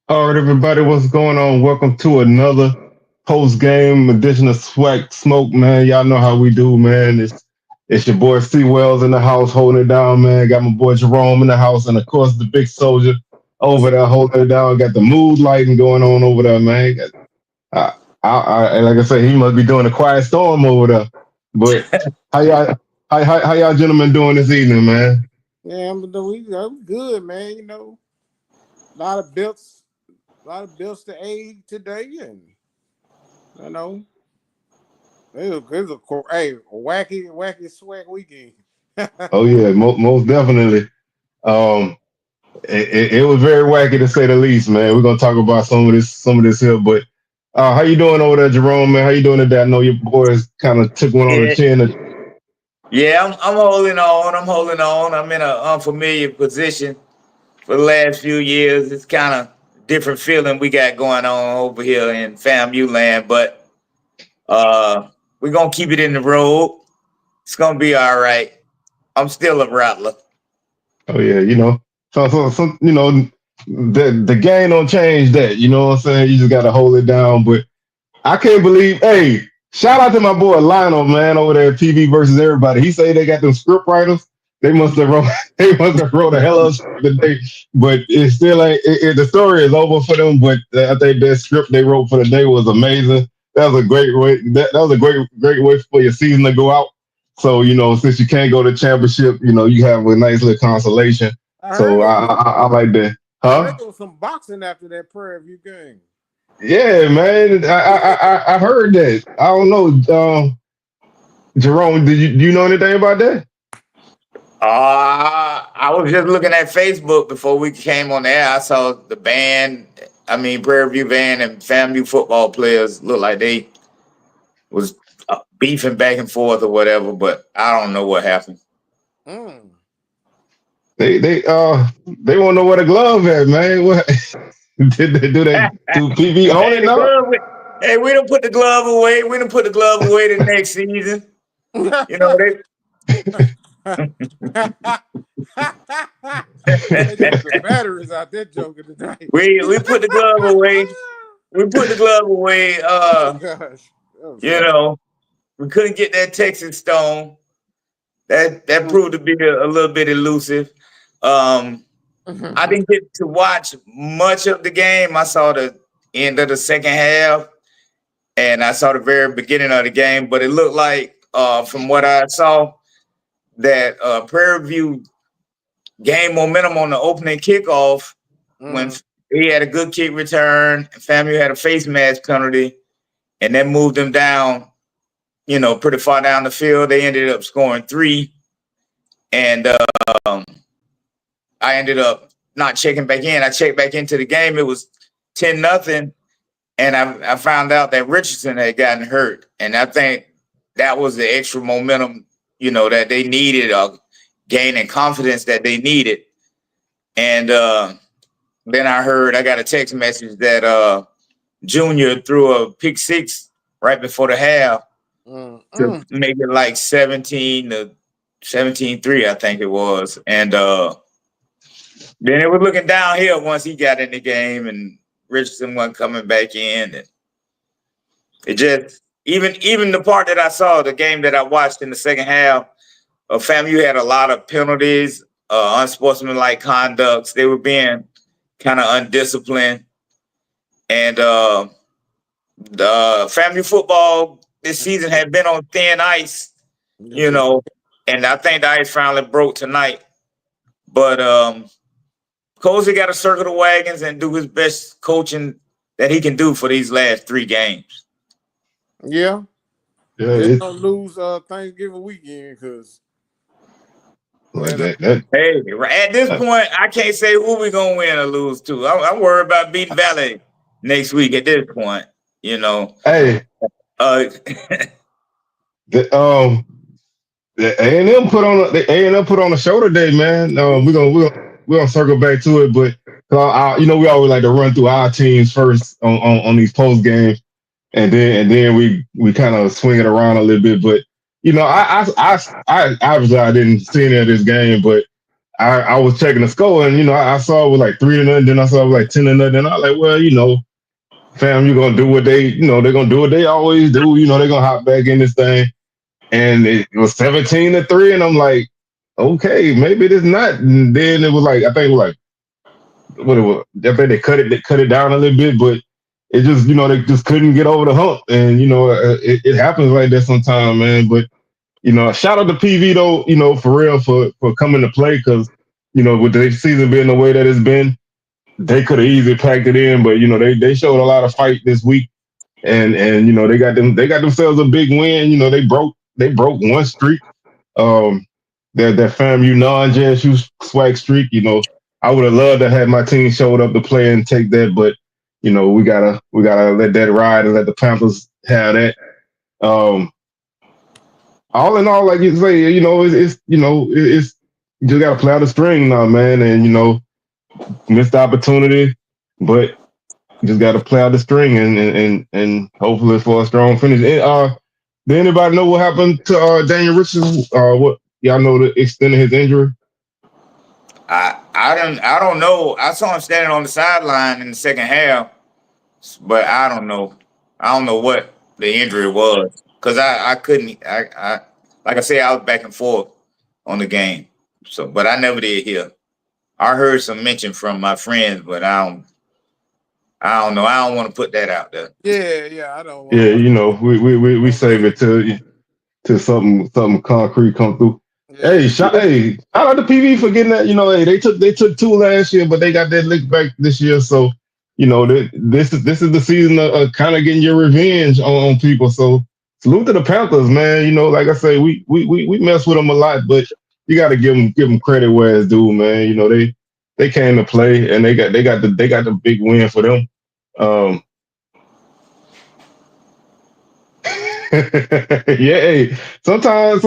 All right, everybody, what's going on? Welcome to another post-game edition of SWAC Smoke, man. Y'all know how we do, man. It's your boy C Wells in the house holding it down, man. Got my boy Jerome in the house, and of course the big soldier over there holding it down. Got the mood lighting going on over there, man. Like I said, he must be doing a quiet storm over there. But how y'all, how y'all gentlemen doing this evening, man? Yeah, I'm good, man. A lot of bills, to aid today, and you know, a wacky swag weekend. Oh yeah, most definitely. Um, it was very wacky to say the least, man. We're gonna talk about some of this here, but how you doing over there, Jerome? Man, how you doing today? I know your boys kind of took one on the Yeah, chin. yeah, I'm holding on. I'm holding on. I'm in an unfamiliar position for the last few years. It's kind of different feeling we got going on over here in FAMU land, but we're gonna keep it in the road. It's gonna be all right. I'm still a rattler. Oh yeah, the game don't change that. You know what I'm saying? You just gotta hold it down. But I can't believe. Hey, shout out to my boy Lionel, man, over there at TV versus everybody. He say they got them script writers. They must have wrote. They must have wrote a hell of a script today. But it still ain't. The story is over for them. But I think that script they wrote for the day was amazing. That was a great way. That was a great way for your season to go out. So since you can't go to championship, you have a nice little consolation. I heard So there I, was, I, I like that, I heard huh? there was some boxing after that Prairie View game. Yeah, man. I heard that. I don't know, Jerome. Do you know anything about that? I was just looking at Facebook before we came on the air. I saw the band. I mean, Prairie View band and FAMU football players look like they was beefing back and forth or whatever. But I don't know what happened. Mm. They want to know where the glove at, man. What do PV own Hey, it the now? glove. Hey, we don't put the glove away. We don't put the glove away the next season. You know They took the batteries out that joker tonight. we put the glove away. We put the glove away. Oh gosh, that was You funny. know, we couldn't get that Texas Stone. That proved to be a little bit elusive. Um, I didn't get to watch much of the game. I saw the end of the second half, and I saw the very beginning of the game. But it looked like, from what I saw, that Prairie View gained momentum on the opening kickoff when he had a good kick return. FAMU had a face mask penalty, and that moved them down. Pretty far down the field. They ended up scoring three, and um, I ended up not checking back in. I checked back into the game. It was 10-0, and I found out that Richardson had gotten hurt, and I think that was the extra momentum, that they needed, gaining confidence that they needed. And then I got a text message that Junior threw a pick six right before the half to make it like 17-3, I think it was. And then it was looking downhill once he got in the game and Richardson wasn't coming back in. And it just even the part that I saw, the game that I watched in the second half, FAMU had a lot of penalties, unsportsmanlike conducts. They were being kind of undisciplined. And the FAMU football this season had been on thin ice, and I think the ice finally broke tonight. But Cozy got to circle the wagons and do his best coaching that he can do for these last three games. Yeah, Yeah, just don't lose Thanksgiving weekend because Hey, at this point, I can't say who we're gonna win or lose to. I'm worried about beating Valley next week. At this point, Hey, Uh, the A&M put on a show today, man. We're gonna circle back to it, but we always like to run through our teams first on these post games, and then we kind of swing it around a little bit. But I obviously I didn't see any of this game, but I was checking the score, and I saw it was like 3-0, then I saw it was like 10-0, and I was like, well, fam, you're gonna do what they're gonna do what they always do. They're gonna hop back in this thing, and it was 17-3, and I'm like, okay, maybe it is not. And then it was like, I think it was like, what it was. I think they cut it down a little bit, but it just, they just couldn't get over the hump, and it happens like that sometimes, man. But shout out to PV though, for real for coming to play, because with the season being the way that it's been, they could have easily packed it in, but they showed a lot of fight this week, and they got themselves a big win. They broke one streak, that FAMU non-JSU SWAC streak. I would have loved to have my team showed up to play and take that, but we gotta let that ride and let the Panthers have that. All in all, like you say, it's you just gotta play out the string now, man, and missed opportunity, but you just gotta play out the string and hopefully for a strong finish. And, did anybody know what happened to Daniel Richardson? What y'all know the extent of his injury? I don't know. I saw him standing on the sideline in the second half, but I don't know. I don't know what the injury was, because I couldn't. I like I said, I was back and forth on the game. So, but I never did hear. I heard some mention from my friends, but I don't know. I don't want to put that out there. Yeah, I don't. Yeah, we save it till something concrete come through. Yeah. Hey, shout out to PV for getting that. Hey, they took 2 last year, but they got that lick back this year. So, this is the season of kind of getting your revenge on people. So salute to the Panthers, man. Like I say, we mess with them a lot, but you got to give them credit where it's due, man. They came to play, and they got the big win for them. Yeah, hey, sometimes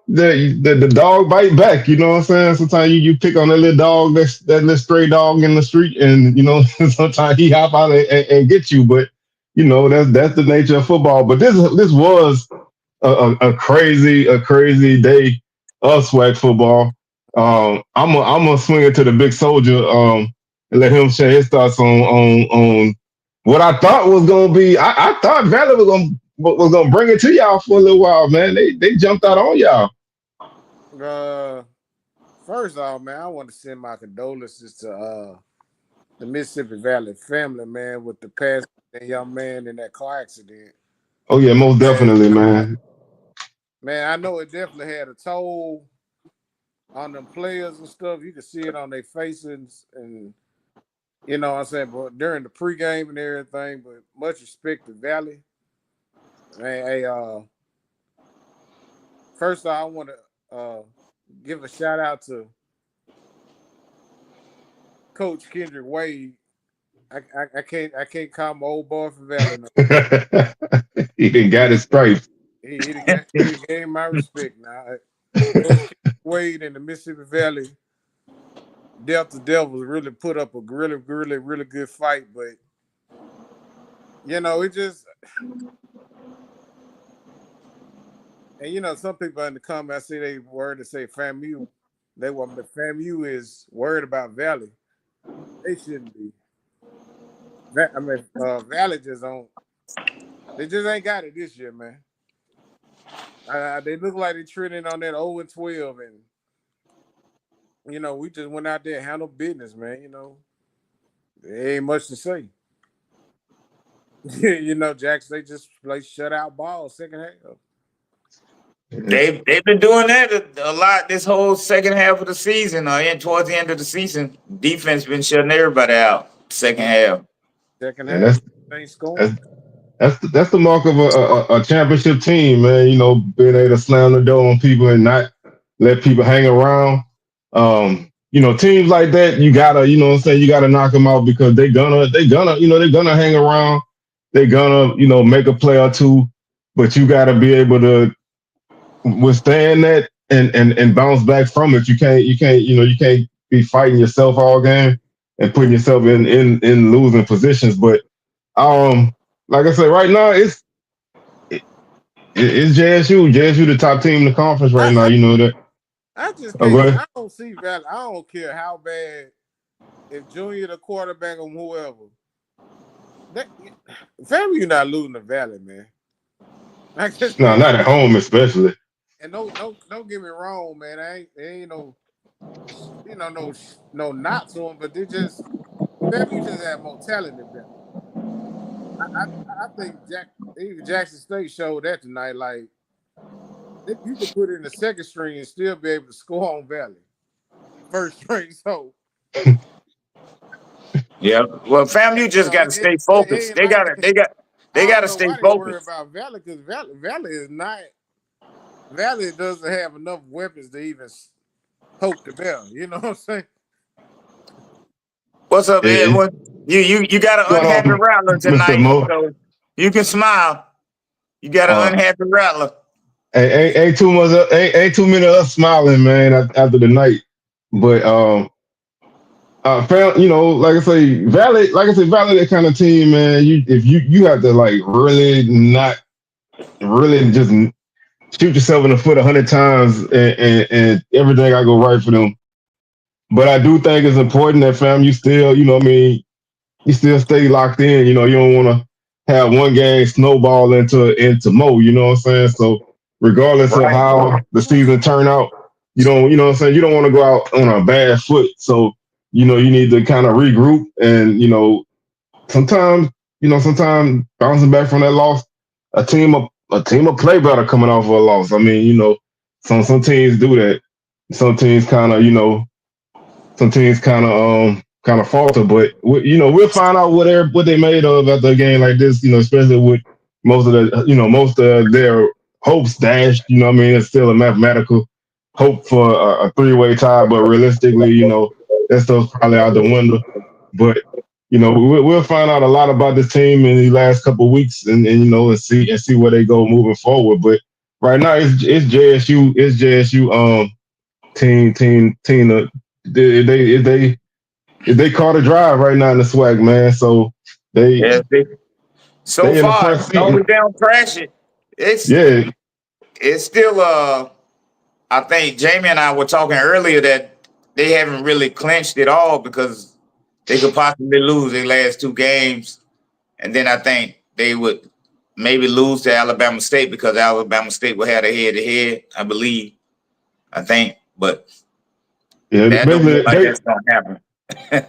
the dog bite back. You know what I'm saying? Sometimes you pick on that little dog, that little stray dog in the street, and sometimes he hop out and get you. But that's the nature of football. But this was a crazy day of SWAC football. I'm gonna swing it to the big soldier, and let him share his thoughts on what I thought was gonna be. I thought Valley was gonna bring it to y'all for a little while, man. They jumped out on y'all. First off, man, I want to send my condolences to the Mississippi Valley family, man, with the passing of that young man in that car accident. Oh yeah, most definitely, man. Man, I know it definitely had a toll on them players and stuff. You can see it on their faces, and what I'm saying, but during the pregame and everything. But much respect to Valley. Man, hey, first off, I want to give a shout out to Coach Kendrick Wade. I can't call my old boy from Valley. No. He didn't got his stripes. He gave my respect now. Coach Wade in the Mississippi Valley Delta Devils really put up a really good fight, but it just, and some people in the comments, I see they word to say FAMU. FAMU is worried about Valley. They shouldn't be. Valley just don't. They just ain't got it this year, man. They look like they're trending on that 0-12, and we just went out there and handled business, man. There ain't much to say. Jackson, they just play shutout ball second half. They've been doing that a lot this whole second half of the season, or towards the end of the season. Defense been shutting everybody out second half. Second half, ain't scoring. That's the mark of a championship team, man. Being able to slam the door on people and not let people hang around. Teams like that, you gotta, what I'm saying, you gotta knock them out, because they're gonna hang around. They're gonna, make a play or two, but you gotta be able to withstand that and bounce back from it. You can't be fighting yourself all game and putting yourself in losing positions. But like I said, right now it's JSU the top team in the conference right now. You know that. I just Oh, can't. go ahead. I don't see Valley. I don't care how bad. If Junior the quarterback or whoever, FAMU not losing the Valley, man. I just No, can't. not at home, especially. And don't get me wrong, man. There ain't no, no not to them, but they just FAMU just have more talent than Valley. I think even Jackson State showed that tonight. Like you could put it in the second string and still be able to score on Valley first string. So Yeah. Well, FAMU just got to stay focused. ain't like They got to stay why they worry focused. about Valley because Valley is not. Valley doesn't have enough weapons to even poke the bell. You know what I'm saying? What's up, Edwin? You got an unhappy rattler Mr. tonight, Mo. so you can smile. You got an unhappy rattler. Ain't too many of us smiling, man, after the night. But found, like I say, Valley, that kind of team, man. You have to like really not really just shoot yourself in the foot 100 times and everything I go right for them. But I do think it's important that you still, you still stay locked in. You don't want to have one game snowball into Mo. You know what I'm saying? So regardless of how the season turn out, you know what I'm saying? You don't want to go out on a bad foot. So, you need to kind of regroup and, sometimes, bouncing back from that loss, a team will play better coming off of a loss. I mean, some teams do that. Some teams kind of, kind of falter, but we'll find out what they made of after a game like this. Especially with most of their hopes dashed. What I mean, it's still a mathematical hope for a three-way tie, but realistically, that stuff's probably out the window. But we'll find out a lot about this team in the last couple of weeks, and see where they go moving forward. But right now, it's JSU team. They caught a drive right now in the SWAC, man. So they far in the front seat. though we don't crash it. It's still I think Jamie and I were talking earlier that they haven't really clinched it all because they could possibly lose their last two games, and then I think they would maybe lose to Alabama State because Alabama State will have a head-to-head, I think, but that don't look like that's gonna happen.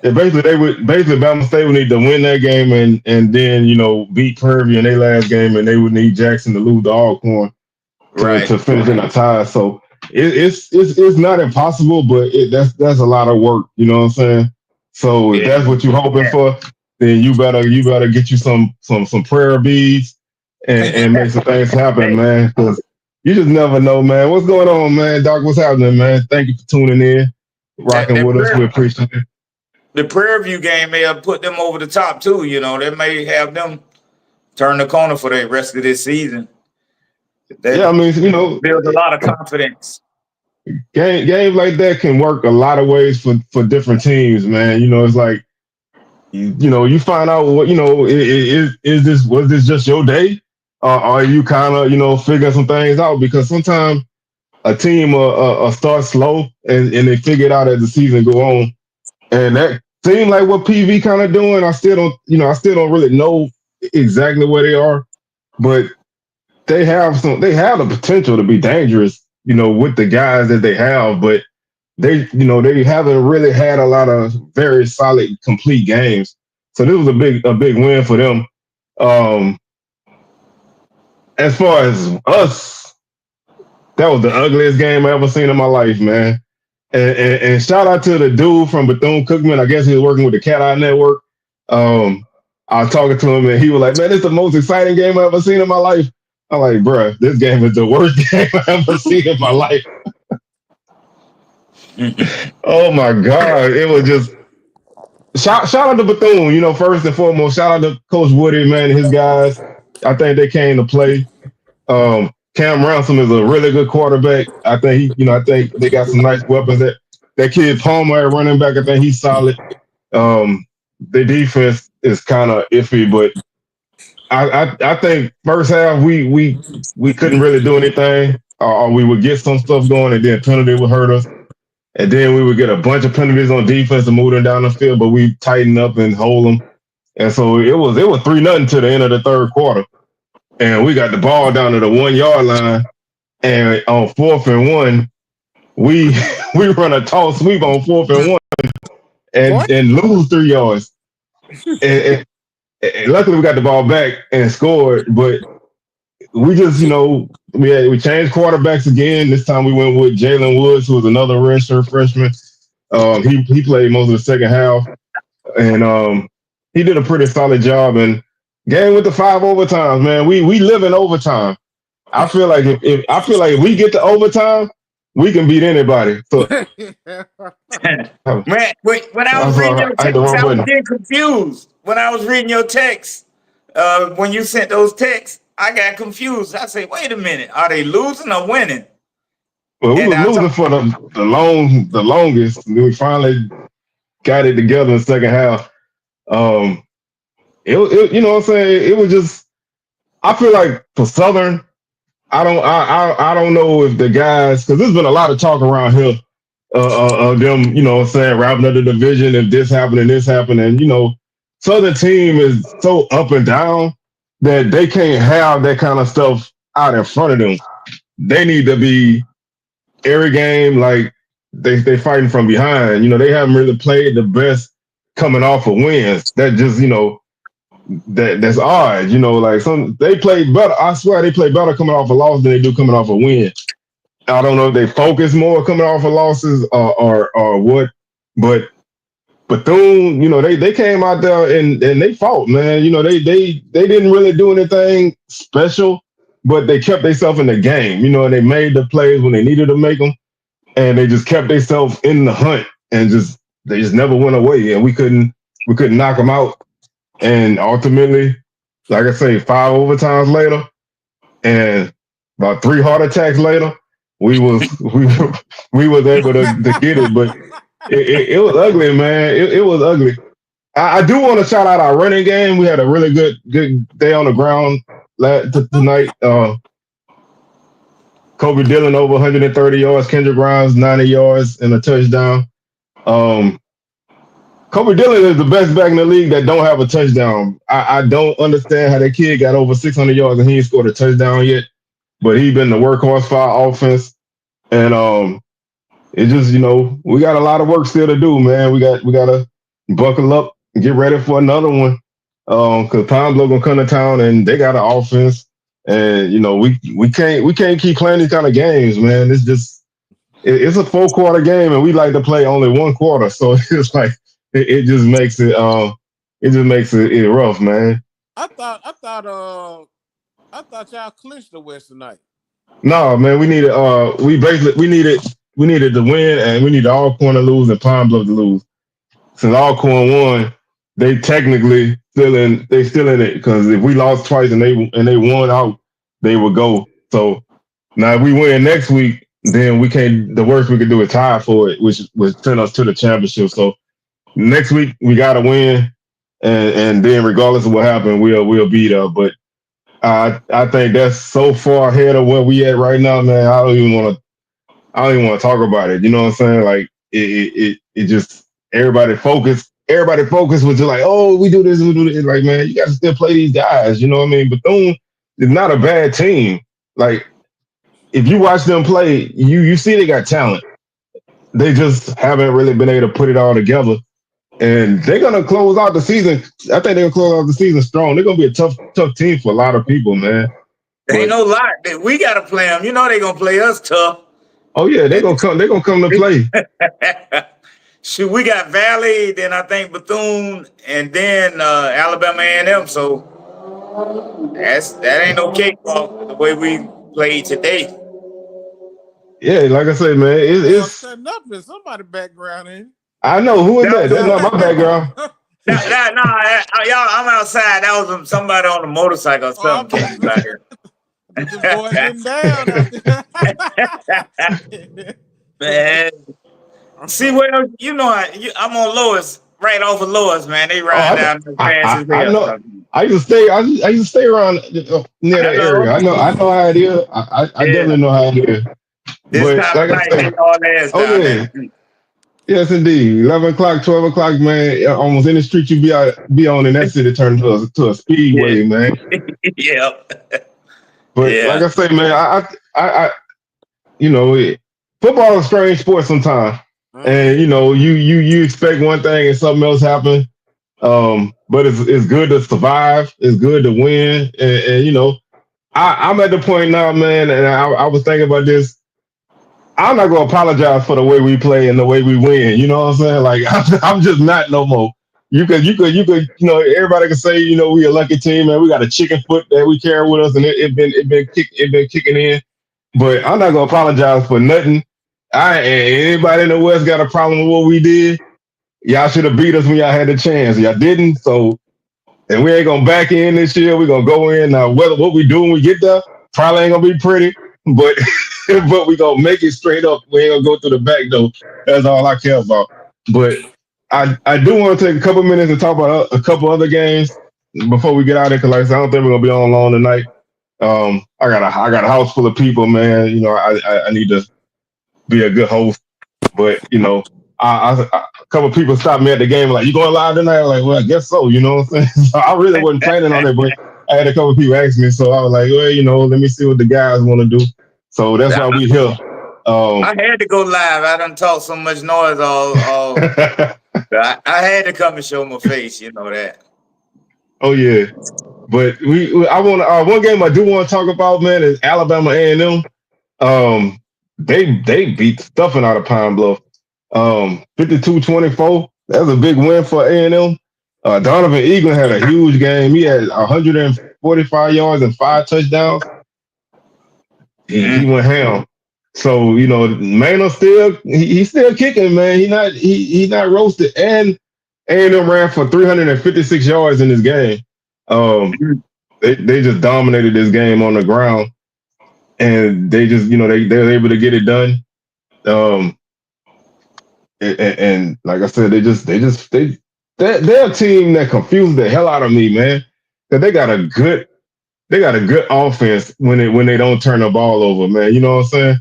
Basically Bama State would need to win that game and then beat Prairie in their last game, and they would need Jackson to lose to Allcorn to finish in a tie. So it's not impossible, but that's a lot of work. You know what I'm saying? So if that's what you're hoping for, then you better get you some prayer beads and make some things happen, man. Because you just never know, man. What's going on, man? Doc, what's happening, man? Thank you for tuning in, rocking with us. We appreciate it. The Prairie View game may have put them over the top too. They may have them turn the corner for the rest of this season. I mean, builds a lot of confidence. Games like that can work a lot of ways for different teams, man. It's like, you find out what, was this just your day? Or are you kind of, figuring some things out? Because sometimes a team start slow and they figure it out as the season go on. And that seemed like what PV kind of doing. I still don't really know exactly where they are, but they have the potential to be dangerous, with the guys that they have, but they haven't really had a lot of very solid, complete games. So this was a big win for them. As far as us, that was the ugliest game I ever seen in my life, man. And shout out to the dude from Bethune-Cookman. I guess he was working with the Cat Eye Network. I was talking to him, and he was like, "Man, it's the most exciting game I ever seen in my life." I'm like, "Bruh, this game is the worst game I ever seen in my life." Oh my God, it was just shout out to Bethune. First and foremost, shout out to Coach Woody, man, and his guys. I think they came to play. Cam Ransom is a really good quarterback. I think I think they got some nice weapons. That kid Palmer at running back, I think he's solid. The defense is kind of iffy, but I think first half we couldn't really do anything. or we would get some stuff going, and then penalty would hurt us. And then we would get a bunch of penalties on defense and move them down the field, but we tighten up and hold them. And so it was 3-0 to the end of the third quarter. And we got the ball down to the 1 yard line. And on 4th and 1, we run a toss sweep on 4th and 1 and lose 3 yards. And luckily we got the ball back and scored, but we just, we changed quarterbacks again. This time we went with Jalen Woods, who was another redshirt freshman. He played most of the second half, and he did a pretty solid job. And game with the 5 overtimes, man. We live in overtime. I feel like if we get to overtime, we can beat anybody. So, man, when I was reading your text, I was getting confused. When I was reading your text, when you sent those texts, I got confused. I say, wait a minute, are they losing or winning? Well, we were losing for the longest. We finally got it together in the second half. You know what I'm saying? It was just, I feel like for Southern, I don't know if the guys, because there's been a lot of talk around here of them, you know what I'm saying, wrapping up the division, if this happened and this happened. And, Southern team is so up and down that they can't have that kind of stuff out in front of them. They need to be every game like they fighting from behind. They haven't really played the best coming off of wins. That just, that's odd. Like they played better. I swear they play better coming off a loss than they do coming off a win. I don't know if they focus more coming off of losses or what, but Bethune, they came out there and they fought, man. They didn't really do anything special, but they kept themselves in the game, and they made the plays when they needed to make them, and they just kept themselves in the hunt, and they just never went away, and we couldn't knock them out. And ultimately, like I say, 5 overtimes later, and about 3 heart attacks later, we was able to get it, but it was ugly, man. It was ugly. I do want to shout out our running game. We had a really good day on the ground tonight. Kobe Dillon over 130 yards, Kendrick Grimes 90 yards and a touchdown. Kobe Dillon is the best back in the league that don't have a touchdown. I don't understand how that kid got over 600 yards and he ain't scored a touchdown yet. But he's been the workhorse for our offense. And it just, we got a lot of work still to do, man. We got to buckle up and get ready for another one. Because Pablo gonna come to town and they got an offense. And we can't keep playing these kind of games, man. It's just it's a 4-quarter game and we like to play only 1 quarter. So it's like it just makes it rough, man. I thought y'all clinched the West tonight. No, man, we needed to win, and we needed Allcorn to lose and Pine Bluff to lose. Since Allcorn won, they technically still in it, because if we lost twice and they won out, they would go. So now if we win next week, then the worst we could do is tie for it, which would send us to the championship. So next week we gotta win, and then regardless of what happens, we'll beat up. But I think that's so far ahead of where we at right now, man. I don't even want to talk about it. You know what I'm saying? Like it just everybody focused was just like, oh, we do this. Like, man, you got to still play these guys. You know what I mean? Bethune is not a bad team. Like, if you watch them play, you see they got talent. They just haven't really been able to put it all together. And they're gonna close out the season. I think they're gonna close out the season strong. They're gonna be a tough team for a lot of people, man. Ain't no lie. We gotta play them. They're gonna play us tough. Oh yeah, they're gonna come to play. Shoot, we got Valley, then I think Bethune, and then Alabama A&M. So that ain't no cakewalk the way we played today. Yeah, like I said, man, it's setting up in somebody's background, ain't it? I know who is that. That's not my background. Y'all, I'm outside. That was somebody on a motorcycle or something came out here. This boy getting down out there. Man. See, well, I'm on Lois. right off of Lois, man. They ride down the fast as I hell. know. I used to stay around near that area. I know how it is. I definitely know how it is. This But time like of I night, say, they all ass down yeah. there. Yes, indeed. 11 o'clock, 12 o'clock, man. Almost any street you be on in that city turned to a speedway, man. Yeah. But like I say, man, I football is a strange sport sometimes, and you expect one thing and something else happen. But it's good to survive. It's good to win, and I'm at the point now, man, and I was thinking about this. I'm not gonna apologize for the way we play and the way we win. You know what I'm saying? Like I'm just not no more. You could, everybody can say, we a lucky team, man. We got a chicken foot that we carry with us, and it been kicking in. But I'm not gonna apologize for nothing. Anybody in the West got a problem with what we did? Y'all should have beat us when y'all had the chance. Y'all didn't, so and we ain't gonna back in this year. We're gonna go in now. What we do when we get there probably ain't gonna be pretty, but but we gonna make it straight up. We ain't gonna go through the back door. That's all I care about. But I do want to take a couple minutes to talk about a couple other games before we get out of here, because like I said, I don't think we're gonna be on long tonight. I got a house full of people, man. I need to be a good host, but a couple people stopped me at the game like, "You going live tonight?" I'm like, "Well, I guess so." You know what I'm saying? So I really wasn't planning on it, but I had a couple people ask me, so I was like, "Well, let me see what the guys want to do." So that's why we here. I had to go live. I done talk so much noise all I had to come and show my face. You know that. Oh yeah, but I want one game I do want to talk about, man, is Alabama A&M. They beat the stuffing out of Pine Bluff. 52-24. That's a big win for A&M. Donovan Eaglin had a huge game. He had 145 yards and 5 touchdowns. He went ham. So Mano he's still kicking, man. He not roasted, and A&M ran for 356 yards in this game. They just dominated this game on the ground, and they just they're able to get it done. And like I said, they're a team that confused the hell out of me, man. Because they got a good offense when they don't turn the ball over, man. You know what I'm saying?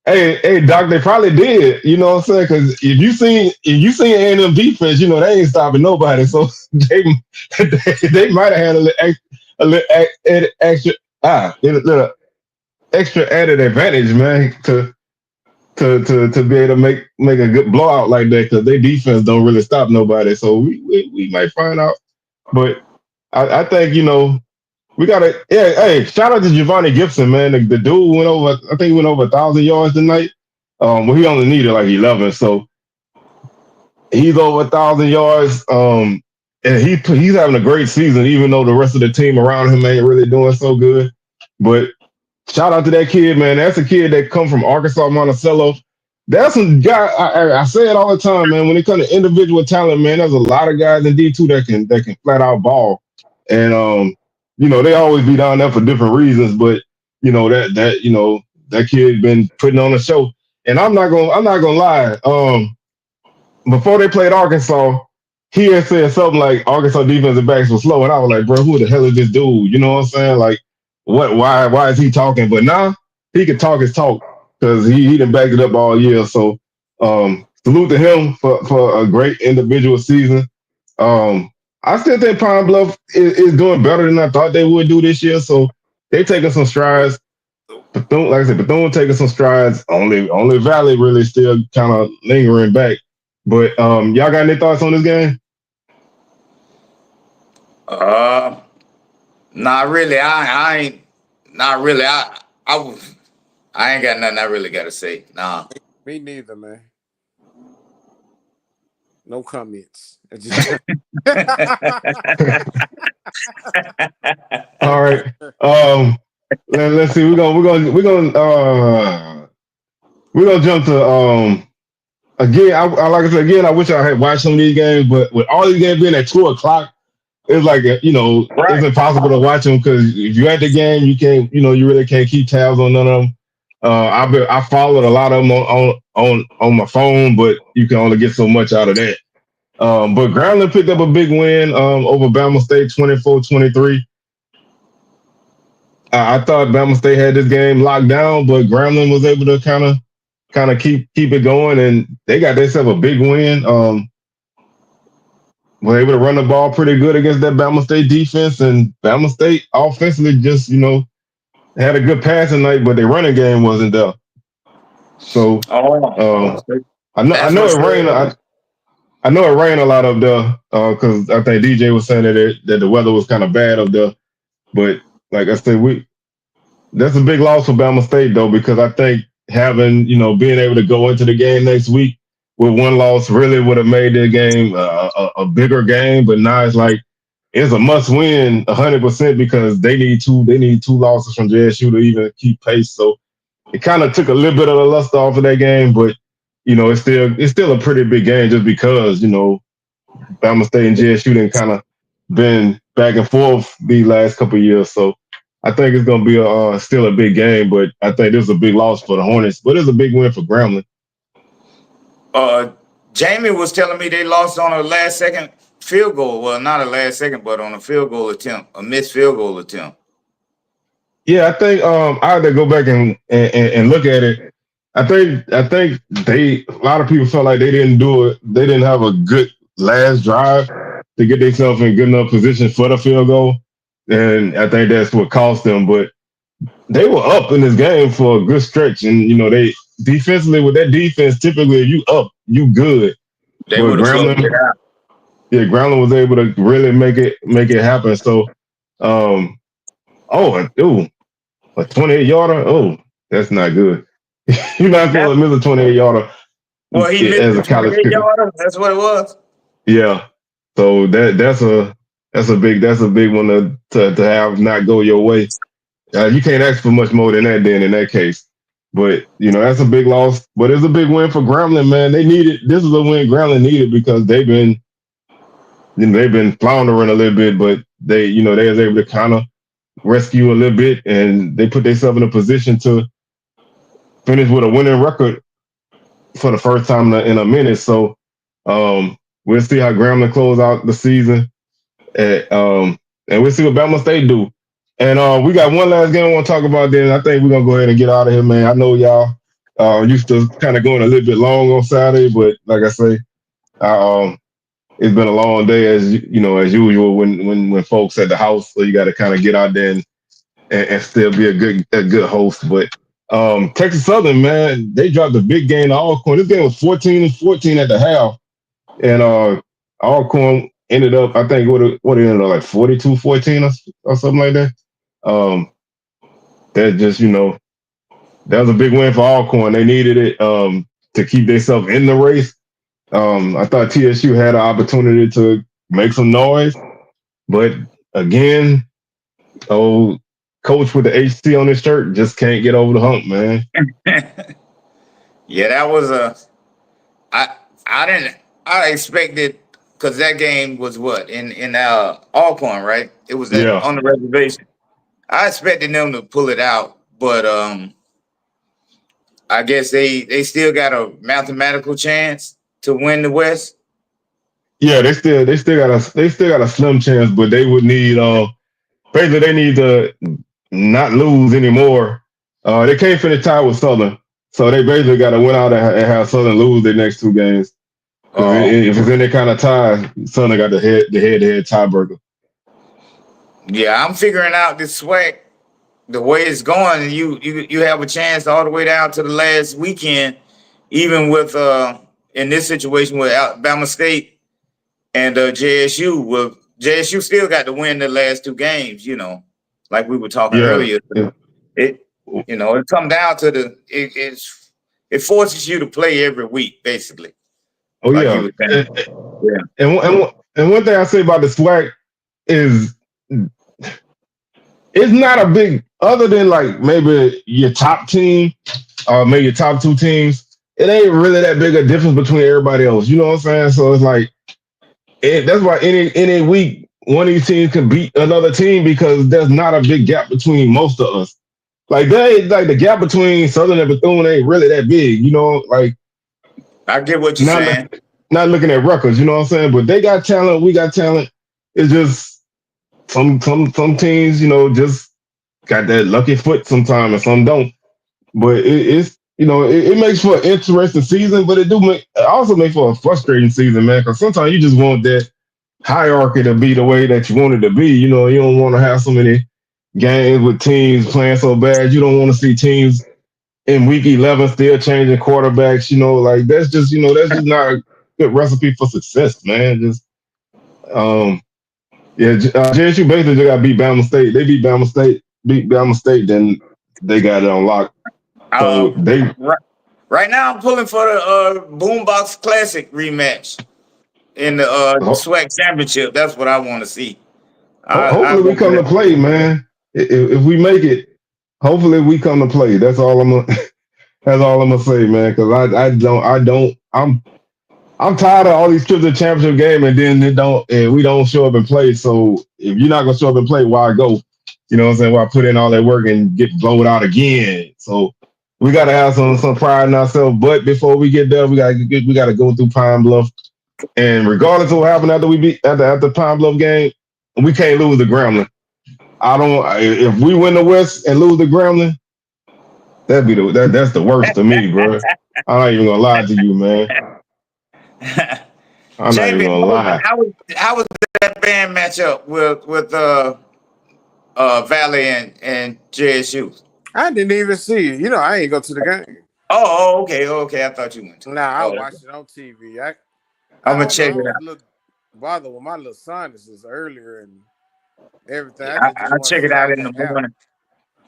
Hey, Doc, they probably did. You know what I'm saying? Because if you seen A&M defense, they ain't stopping nobody. So they might have had a little extra added advantage, man, to be able to make a good blowout like that, because their defense don't really stop nobody. So we might find out. But I think we gotta hey, shout out to Giovanni Gibson, man. The dude went over, I think he went over 1,000 yards tonight. Well, he only needed like 11, so he's over 1,000 yards. And he's having a great season, even though the rest of the team around him ain't really doing so good. But shout out to that kid, man. That's a kid that come from Arkansas, Monticello. That's some guy. I say it all the time, man. When it comes to individual talent, man, there's a lot of guys in D2 that can flat out ball, and they always be down there for different reasons. But that kid been putting on a show, and I'm not gonna lie. Before they played Arkansas, he had said something like Arkansas defensive backs were slow, and I was like, bro, who the hell is this dude? You know what I'm saying? Like, why is he talking? But now he can talk his talk, because he done backed it up all year. So salute to him for a great individual season. I still think Pine Bluff is doing better than I thought they would do this year. So they taking some strides. Bethune, like I said, Bethune taking some strides. Only Valley really still kind of lingering back. But y'all got any thoughts on this game? Not really. I ain't. Not really. I ain't got nothing I really got to say. Nah. Me neither, man. No comments. All right. Let's see. We're gonna jump to again. Like I said again. I wish I had watched some of these games, but with all these games being at 2:00, it's like it's impossible to watch them, because if you're at the game, you can't. You really can't keep tabs on none of them. I followed a lot of them on my phone, but you can only get so much out of that. But Grambling picked up a big win over Bama State 24-23. I thought Bama State had this game locked down, but Grambling was able to kind of keep it going, and they got themselves a big win. Were able to run the ball pretty good against that Bama State defense, and Bama State offensively just had a good passing night, but their running game wasn't there. So I know it rained. I know it rained a lot up there because I think DJ was saying that the weather was kind of bad up there. But like I said, that's a big loss for Bama State though, because I think having being able to go into the game next week with one loss really would have made the game a bigger game. But now it's a must win 100% because they need two losses from JSU to even keep pace. So it kind of took a little bit of the luster off of that game, but it's still a pretty big game just because Bama State and JSU done kind of been back and forth the last couple of years. So I think it's going to be still a big game, but I think this is a big loss for the Hornets, but it's a big win for Grambling. Jamie was telling me they lost on a last-second field goal. Well, not a last-second, but on a field goal attempt, a missed field goal attempt. Yeah, I think I had to go back and look at it. I think a lot of people felt like they didn't do it. They didn't have a good last drive to get themselves in good enough position for the field goal, and I think that's what cost them. But they were up in this game for a good stretch, and they defensively with that defense, typically if you up, you good. They would have closed it out. Yeah, Grambling was able to really make it happen. So, a 28-yarder. Oh, that's not good. You're not supposed to miss a 28-yarder. Well, he missed a 28-yarder. That's what it was. Yeah. So that's a big one to have not go your way. You can't ask for much more than that. Then in that case, but that's a big loss. But it's a big win for Grambling, man. They needed. This is a win Grambling needed because they've been floundering a little bit, but they was able to kind of rescue a little bit, and they put themselves in a position to finish with a winning record for the first time in a minute. So we'll see how Grambling close out the season, and we'll see what Bama State do. And we got one last game I want to talk about. Then I think we're gonna go ahead and get out of here, man. I know y'all used to kind of going a little bit long on Saturday, but like I say, it's been a long day as usual when folks at the house, so you got to kind of get out there and still be a good host. But Texas Southern, man, they dropped a big game to Allcorn. This game was 14-14 at the half, and Allcorn ended up, I think, what it ended up like 42-14 or something like that. That just that was a big win for Allcorn. They needed it to keep themselves in the race. I thought TSU had an opportunity to make some noise, but again, coach with the HC on his shirt just can't get over the hump, man. Yeah, that was I expected, because that game was what in Allcorn, right? It was on the reservation. I expected them to pull it out, but I guess they still got a mathematical chance to win the West. Yeah, they still got a slim chance, but they would need basically they need to not lose anymore. They can't finish tied with Southern, so they basically got to win out and have Southern lose their next two games. If it's any kind of tie, Southern got the head-to-head tiebreaker. Yeah, I'm figuring out this SWAC, the way it's going. You have a chance all the way down to the last weekend, even with in this situation with Bama State and JSU. Well, JSU still got to win the last two games. Like we were talking earlier. Yeah. It comes down to it forces you to play every week, basically. Oh, like And one thing I say about the SWAC is it's not a big, other than like maybe your top team or maybe your top two teams, it ain't really that big a difference between everybody else. You know what I'm saying? So it's like, that's why any week one of these teams can beat another team because there's not a big gap between most of us. Like the gap between Southern and Bethune ain't really that big. Like, I get what you're saying. not looking at records, you know what I'm saying? But they got talent, we got talent. It's just some teams, you know, just got that lucky foot sometimes and some don't. But it's you know, it makes for an interesting season, but it also make for a frustrating season, man. Because sometimes you just want that hierarchy to be the way that you want it to be. You know, you don't want to have so many games with teams playing so bad. You don't want to see teams in week 11 still changing quarterbacks. You know, like that's just not a good recipe for success, man. Just JSU basically just got beat Bama State. They beat Bama State, then they got it on lock. So they right now I'm pulling for the Boombox Classic rematch in the SWAC championship. That's what I want to see. Hopefully we come to play, man. If we make it, hopefully we come to play. That's all I'm gonna say, man. Because I'm tired of all these trips to the championship game and then we don't show up and play. So if you're not gonna show up and play, why go? You know what I'm saying? Why put in all that work and get blown out again? So we gotta have some pride in ourselves. But before we get there, we gotta go through Pine Bluff. And regardless of what happened after we beat after Pine Bluff game, we can't lose the Grambling. If we win the West and lose the Grambling, that's the worst to me, bro. I'm not even gonna lie to you, man. I'm not even gonna lie. How was that band matchup with Valley and JSU? I didn't even see it. You know, I ain't go to the game. Oh, okay. I thought you went to. Nah, I watched it on TV. I'm gonna check it out. I was a little bothered with my little sinuses earlier and everything. I'll check it out in the morning.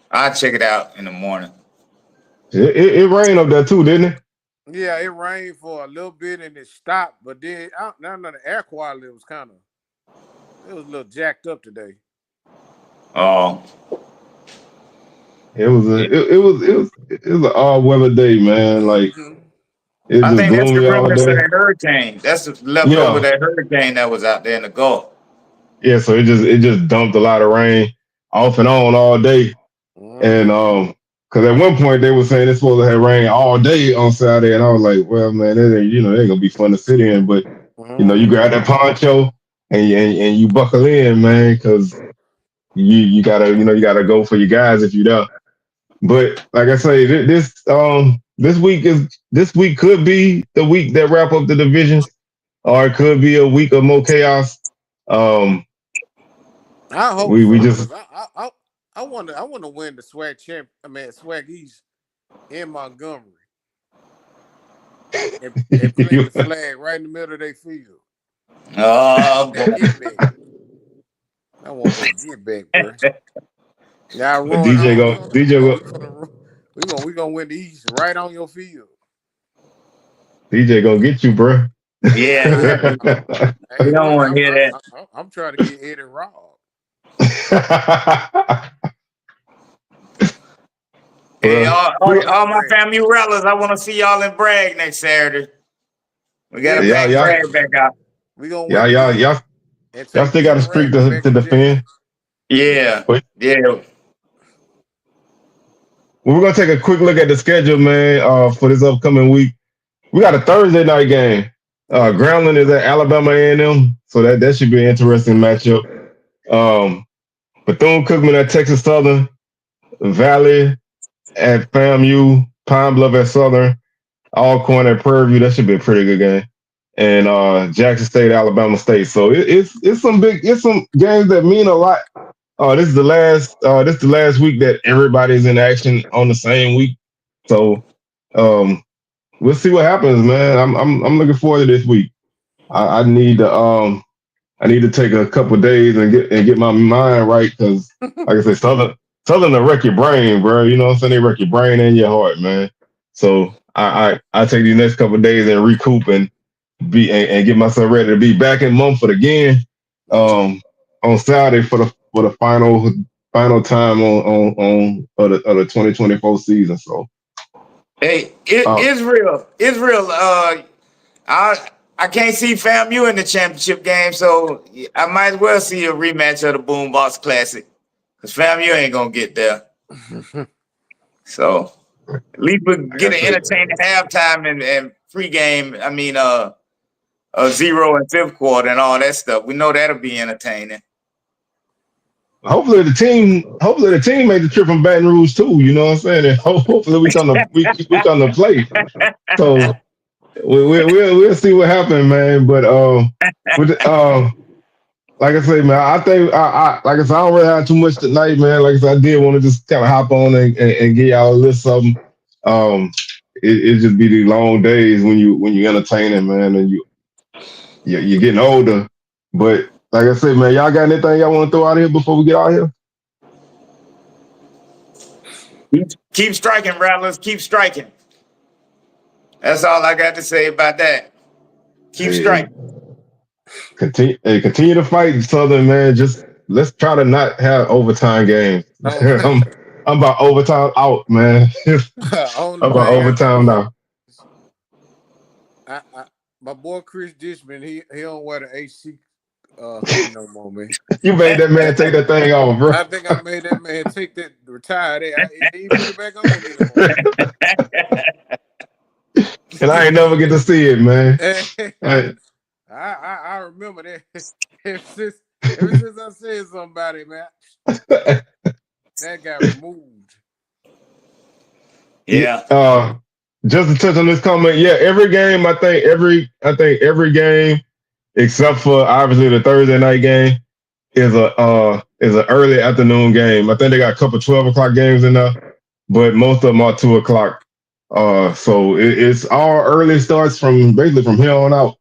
I'll check it out in the morning. It rained up there too, didn't it? Yeah, it rained for a little bit and it stopped, but then the air quality was it was a little jacked up today. Oh. It was an all weather day, man. Like it's I just think that's the gloomy all remnants of day. that hurricane. That's the leftover of that hurricane that was out there in the Gulf. Yeah, so it just dumped a lot of rain off and on all day. And because at one point they were saying it's supposed to have rain all day on Saturday, and I was like, well, man, it ain't gonna be fun to sit in. But you grab that poncho and you buckle in, man, because you gotta go for your guys if you're there. But like I say, this week could be the week that wrap up the divisions, or it could be a week of more chaos. I hope we so, just I want to win the SWAC SWAC East in Montgomery and plant the flag right in the middle of their field. Oh, get back. I want that get back, bro. Yeah, we gonna win the East right on your field. DJ gonna get you, bro. Yeah. We don't want to hear that. I'm trying to get Eddie robbed. Hey, all my FAMU relatives, I want to see y'all in Bragg next Saturday. We got to back Bragg back out. We gonna y'all still got a streak to defend. Yeah. We're gonna take a quick look at the schedule, man, for this upcoming week. We got a Thursday night game. Grambling is at Alabama A&M, so that should be an interesting matchup. Bethune-Cookman at Texas Southern, Valley at FAMU, Pine Bluff at Southern, Allcorn at Prairie. That should be a pretty good game. And Jackson State, Alabama State. So it's some games that mean a lot. This is the last week that everybody's in action on the same week. So we'll see what happens, man. I'm looking forward to this week. I need to take a couple days and get my mind right, because like I said, Southern to wreck your brain, bro. You know what I'm saying? They wreck your brain and your heart, man. So I take these next couple days and recoup and get myself ready to be back in Mumford again on Saturday for the final time on the 2024 season. So hey, Israel, I can't see FAMU in the championship game, so I might as well see a rematch of the Boombox Classic, because FAMU ain't gonna get there. So at least we get an entertaining halftime and pregame. I mean, 0 and fifth quarter and all that stuff. We know that'll be entertaining. Hopefully the team made the trip from Baton Rouge too. You know what I'm saying? And hopefully we come to play. So we'll see what happens, man. But like I say, man, I think I like I said, I don't really have too much tonight, man. Like I said, I did want to just kind of hop on and give y'all a little something. It just be the long days when you entertaining, man, and you're getting older. But like I said, man, y'all got anything y'all want to throw out here before we get out here? Keep striking, Rattlers. Keep striking. That's all I got to say about that. Keep striking. Continue to fight, Southern, man. Just let's try to not have overtime games. I'm about overtime out, man. I'm about overtime now. My boy Chris Dishman, he don't wear the HC hoodie no more, man. You made that man take that thing off, bro. I think I made that man take that retire there. He put it back on anymore. And I ain't never get to see it, man. I remember that. Ever since I said something about it, man. That got removed. Yeah. Just to touch on this comment, yeah, every game, I think every game except for obviously the Thursday night game is an early afternoon game. I think they got a couple 12 o'clock games in there, but most of them are 2 o'clock. So it's all early starts from basically from here on out,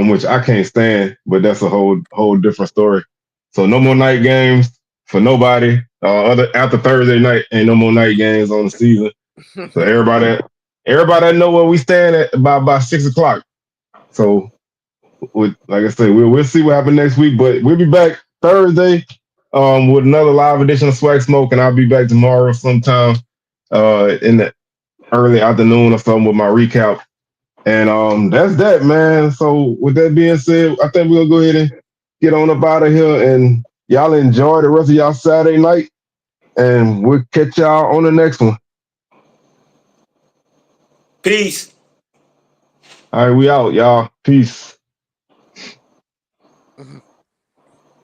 which I can't stand, but that's a whole different story. So no more night games for nobody. After Thursday night, ain't no more night games on the season. So everybody know where we stand at by 6 o'clock. So like I said, we'll see what happens next week, but we'll be back Thursday with another live edition of SWAC Smoke, and I'll be back tomorrow sometime in the early afternoon or something with my recap. And that's that, man. So with that being said, I think we'll go ahead and get on up out of here, and y'all enjoy the rest of y'all Saturday night, and we'll catch y'all on the next one. Peace. All right, we out, y'all. Peace.